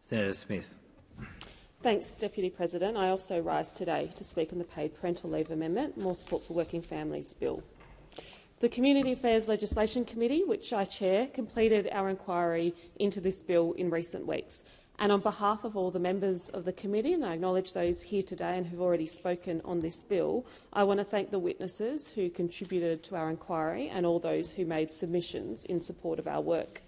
Senator Smith. Thanks, Deputy President. I also rise today to speak on the Paid Parental Leave Amendment, More Support for Working Families Bill. The Community Affairs Legislation Committee, which I chair, completed our inquiry into this bill in recent weeks. And on behalf of all the members of the committee, and I acknowledge those here today and who've already spoken on this bill, I want to thank the witnesses who contributed to our inquiry and all those who made submissions in support of our work.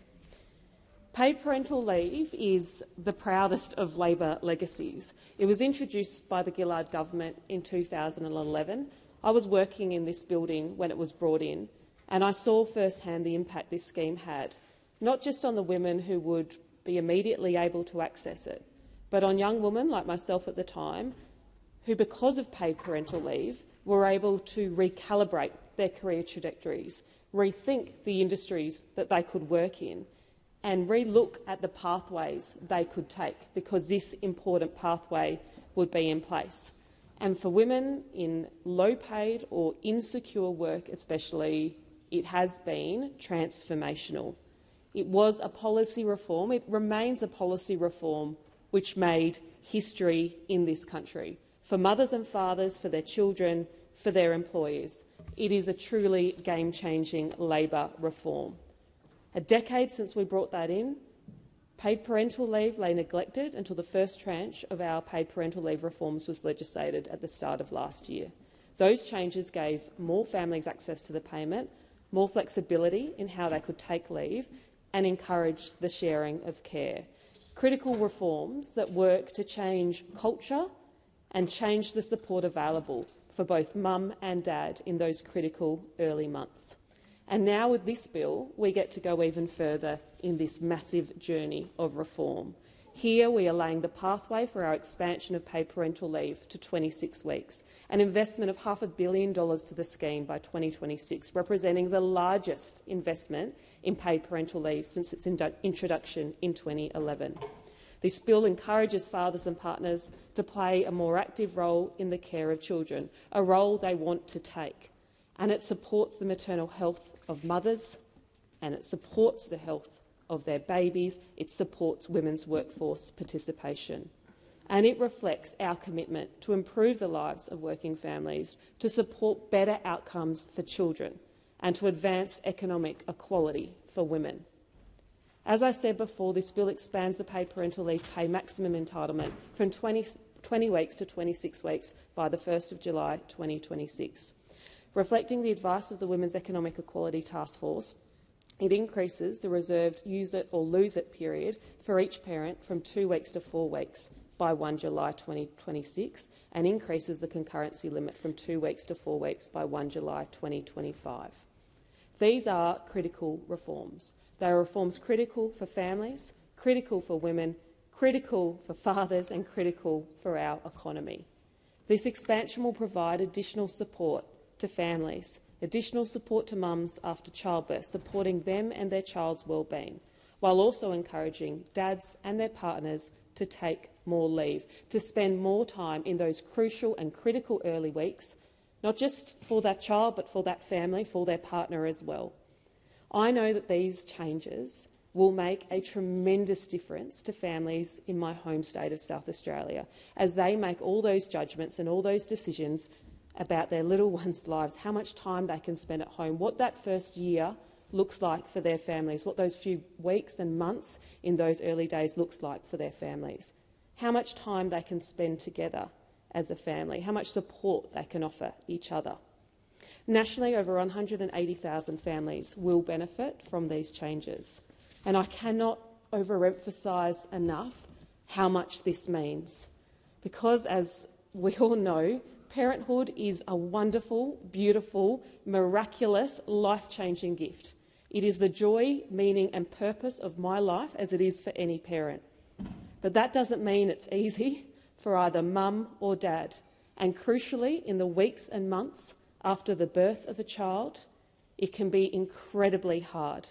Paid parental leave is the proudest of Labor legacies. It was introduced by the Gillard government in 2011. I was working in this building when it was brought in, and I saw firsthand the impact this scheme had, not just on the women who would be immediately able to access it, but on young women like myself at the time who, because of paid parental leave, were able to recalibrate their career trajectories, rethink the industries that they could work in, and re-look at the pathways they could take, because this important pathway would be in place. And for women in low-paid or insecure work especially, it has been transformational. It was a policy reform. It remains a policy reform which made history in this country, for mothers and fathers, for their children, for their employers. It is a truly game-changing Labor reform. A decade since we brought that in, paid parental leave lay neglected until the first tranche of our paid parental leave reforms was legislated at the start of last year. Those changes gave more families access to the payment, more flexibility in how they could take leave, and encouraged the sharing of care. Critical reforms that work to change culture and change the support available for both mum and dad in those critical early months. And now with this bill, we get to go even further in this massive journey of reform. Here we are laying the pathway for our expansion of paid parental leave to 26 weeks, an investment of $500 million to the scheme by 2026, representing the largest investment in paid parental leave since its introduction in 2011. This bill encourages fathers and partners to play a more active role in the care of children, a role they want to take. And it supports the maternal health of mothers, and it supports the health of their babies. It supports women's workforce participation. And it reflects our commitment to improve the lives of working families, to support better outcomes for children, and to advance economic equality for women. As I said before, this bill expands the paid parental leave pay maximum entitlement from 20 weeks to 26 weeks by the 1st of July 2026. Reflecting the advice of the Women's Economic Equality Task Force, it increases the reserved use it or lose it period for each parent from 2 weeks to 4 weeks by 1 July 2026 and increases the concurrency limit from 2 weeks to 4 weeks by 1 July 2025. These are critical reforms. They are reforms critical for families, critical for women, critical for fathers and critical for our economy. This expansion will provide additional support to families, additional support to mums after childbirth, supporting them and their child's well-being, while also encouraging dads and their partners to take more leave, to spend more time in those crucial and critical early weeks, not just for that child but for that family, for their partner as well. I know that these changes will make a tremendous difference to families in my home state of South Australia as they make all those judgments and all those decisions about their little ones' lives, how much time they can spend at home, what that first year looks like for their families, what those few weeks and months in those early days looks like for their families, how much time they can spend together as a family, how much support they can offer each other. Nationally, over 180,000 families will benefit from these changes, and I cannot overemphasise enough how much this means, because as we all know, parenthood is a wonderful, beautiful, miraculous, life-changing gift. It is the joy, meaning and purpose of my life as it is for any parent. But that doesn't mean it's easy for either mum or dad. And crucially, in the weeks and months after the birth of a child, it can be incredibly hard.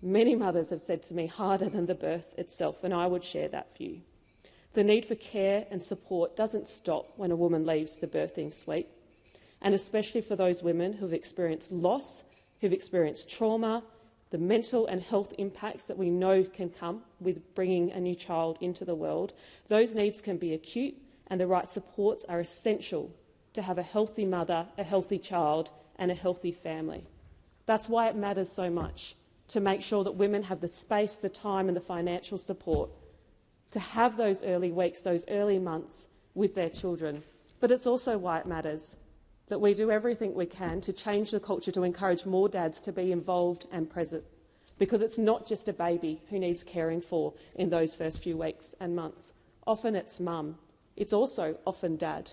Many mothers have said to me, harder than the birth itself, and I would share that view. The need for care and support doesn't stop when a woman leaves the birthing suite, and especially for those women who've experienced loss, who've experienced trauma, the mental and health impacts that we know can come with bringing a new child into the world, those needs can be acute, and the right supports are essential to have a healthy mother, a healthy child and a healthy family. That's why it matters so much to make sure that women have the space, the time and the financial support to have those early weeks, those early months with their children. But it's also why it matters that we do everything we can to change the culture to encourage more dads to be involved and present, because it's not just a baby who needs caring for in those first few weeks and months. Often it's mum. It's also often dad.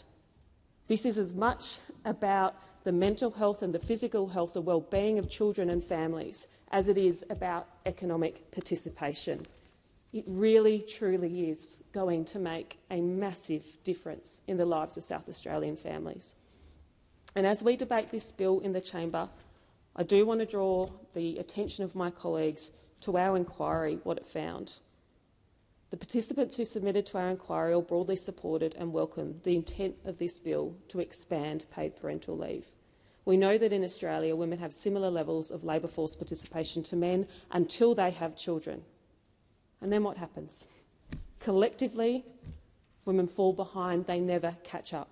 This is as much about the mental health and the physical health, the well-being of children and families, as it is about economic participation. It really, truly is going to make a massive difference in the lives of South Australian families. And as we debate this bill in the chamber, I do want to draw the attention of my colleagues to our inquiry, what it found. The participants who submitted to our inquiry all broadly supported and welcomed the intent of this bill to expand paid parental leave. We know that in Australia, women have similar levels of labour force participation to men until they have children. And then what happens? Collectively, women fall behind, they never catch up.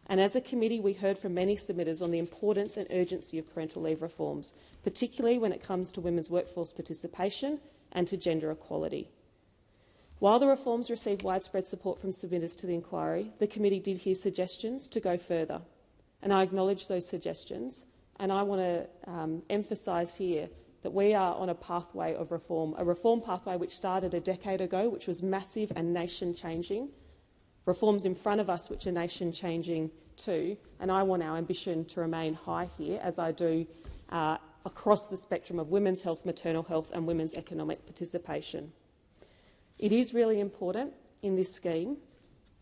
And as a committee, we heard from many submitters on the importance and urgency of parental leave reforms, particularly when it comes to women's workforce participation and to gender equality. While the reforms received widespread support from submitters to the inquiry, the committee did hear suggestions to go further. And I acknowledge those suggestions, and I want to emphasise here that we are on a pathway of reform, a reform pathway which started a decade ago, which was massive and nation-changing, reforms in front of us which are nation-changing too, and I want our ambition to remain high here, as I do across the spectrum of women's health, maternal health and women's economic participation. It is really important in this scheme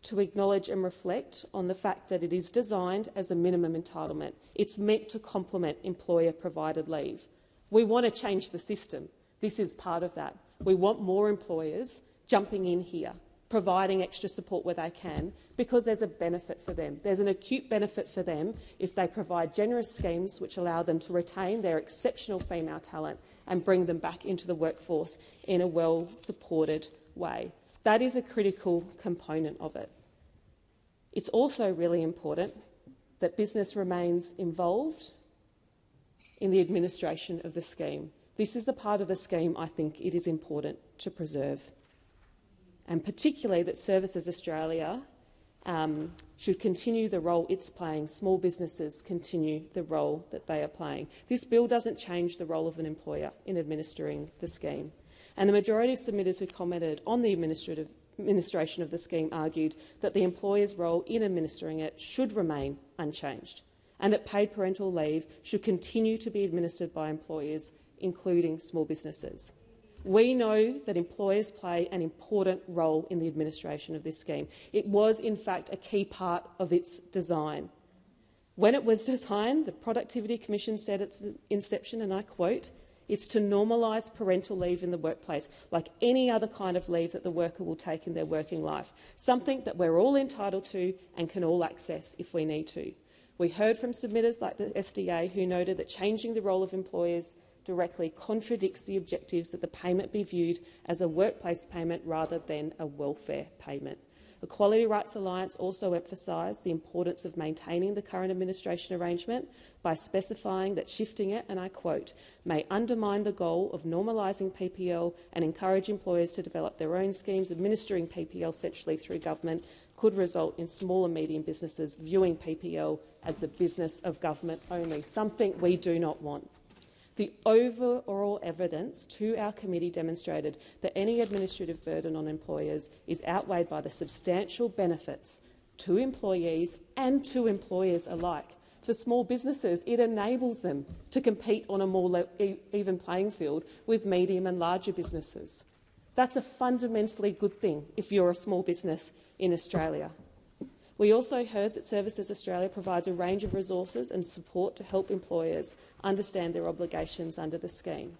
to acknowledge and reflect on the fact that it is designed as a minimum entitlement. It's meant to complement employer-provided leave. We want to change the system. This is part of that. We want more employers jumping in here, providing extra support where they can, because there's a benefit for them. There's an acute benefit for them if they provide generous schemes which allow them to retain their exceptional female talent and bring them back into the workforce in a well-supported way. That is a critical component of it. It's also really important that business remains involved in the administration of the scheme. This is the part of the scheme I think it is important to preserve, and particularly that Services Australia should continue the role it's playing. Small businesses continue the role that they are playing. This bill doesn't change the role of an employer in administering the scheme. And the majority of submitters who commented on the administration of the scheme argued that the employer's role in administering it should remain unchanged, and that paid parental leave should continue to be administered by employers, including small businesses. We know that employers play an important role in the administration of this scheme. It was, in fact, a key part of its design. When it was designed, the Productivity Commission said at its inception, and I quote, "It's to normalise parental leave in the workplace like any other kind of leave that the worker will take in their working life, something that we're all entitled to and can all access if we need to." We heard from submitters like the SDA who noted that changing the role of employers directly contradicts the objectives that the payment be viewed as a workplace payment rather than a welfare payment. Equality Rights Alliance also emphasised the importance of maintaining the current administration arrangement by specifying that shifting it, and I quote, "may undermine the goal of normalising PPL and encourage employers to develop their own schemes administering PPL centrally through government, could result in small and medium businesses viewing PPL as the business of government only," something we do not want. The overall evidence to our committee demonstrated that any administrative burden on employers is outweighed by the substantial benefits to employees and to employers alike. For small businesses, it enables them to compete on a more even playing field with medium and larger businesses. That's a fundamentally good thing if you're a small business in Australia. We also heard that Services Australia provides a range of resources and support to help employers understand their obligations under the scheme.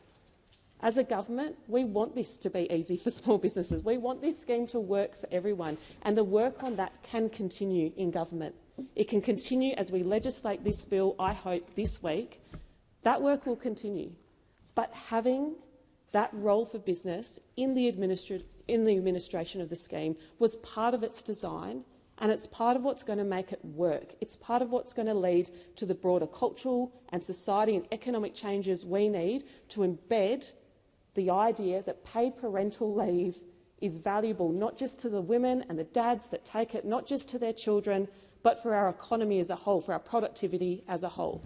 As a government, we want this to be easy for small businesses. We want this scheme to work for everyone, and the work on that can continue in government. It can continue as we legislate this bill, I hope, this week. That work will continue. But having that role for business in the administration of the scheme was part of its design, and it's part of what's going to make it work. It's part of what's going to lead to the broader cultural and society and economic changes we need to embed the idea that paid parental leave is valuable not just to the women and the dads that take it, not just to their children, but for our economy as a whole, for our productivity as a whole.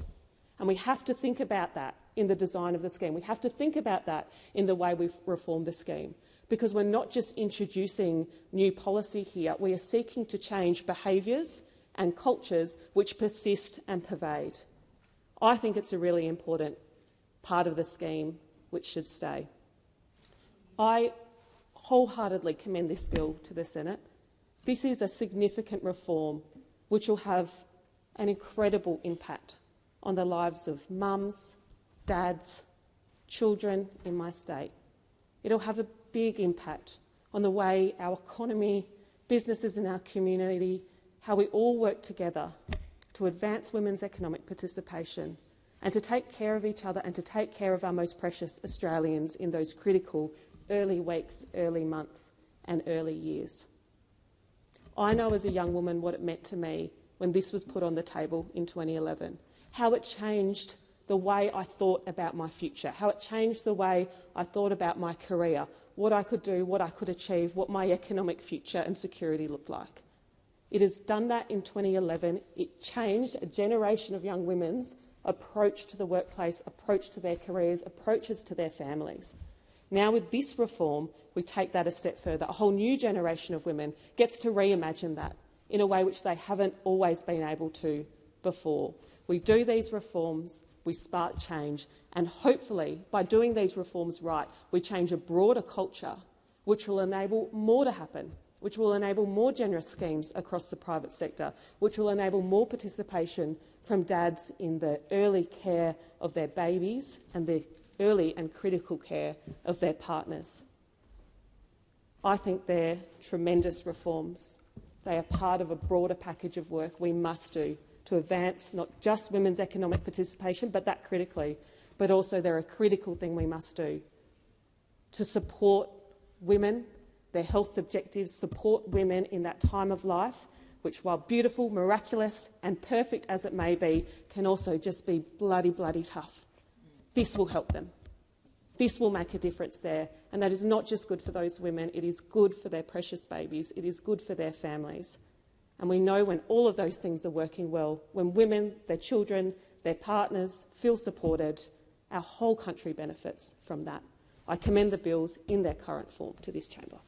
And we have to think about that in the design of the scheme. We have to think about that in the way we've reformed the scheme, because we're not just introducing new policy here, we are seeking to change behaviours and cultures which persist and pervade. I think it's a really important part of the scheme which should stay. I wholeheartedly commend this bill to the Senate. This is a significant reform which will have an incredible impact on the lives of mums, dads, children in my state. It'll have a big impact on the way our economy, businesses in our community, how we all work together to advance women's economic participation and to take care of each other and to take care of our most precious Australians in those critical early weeks, early months and early years. I know as a young woman what it meant to me when this was put on the table in 2011, how it changed the way I thought about my future, how it changed the way I thought about my career, what I could do, what I could achieve, what my economic future and security looked like. It has done that in 2011. It changed a generation of young women's approach to the workplace, approach to their careers, approaches to their families. Now with this reform, we take that a step further. A whole new generation of women gets to reimagine that in a way which they haven't always been able to before. We do these reforms, we spark change, and hopefully by doing these reforms right, we change a broader culture which will enable more to happen, which will enable more generous schemes across the private sector, which will enable more participation from dads in the early care of their babies and the early and critical care of their partners. I think they're tremendous reforms. They are part of a broader package of work we must do to advance not just women's economic participation, but that critically, but also they're a critical thing we must do to support women, their health objectives, support women in that time of life, which, while beautiful, miraculous and perfect as it may be, can also just be bloody, bloody tough. This will help them. This will make a difference there. And that is not just good for those women, it is good for their precious babies, it is good for their families. And we know when all of those things are working well, when women, their children, their partners feel supported, our whole country benefits from that. I commend the bills in their current form to this chamber.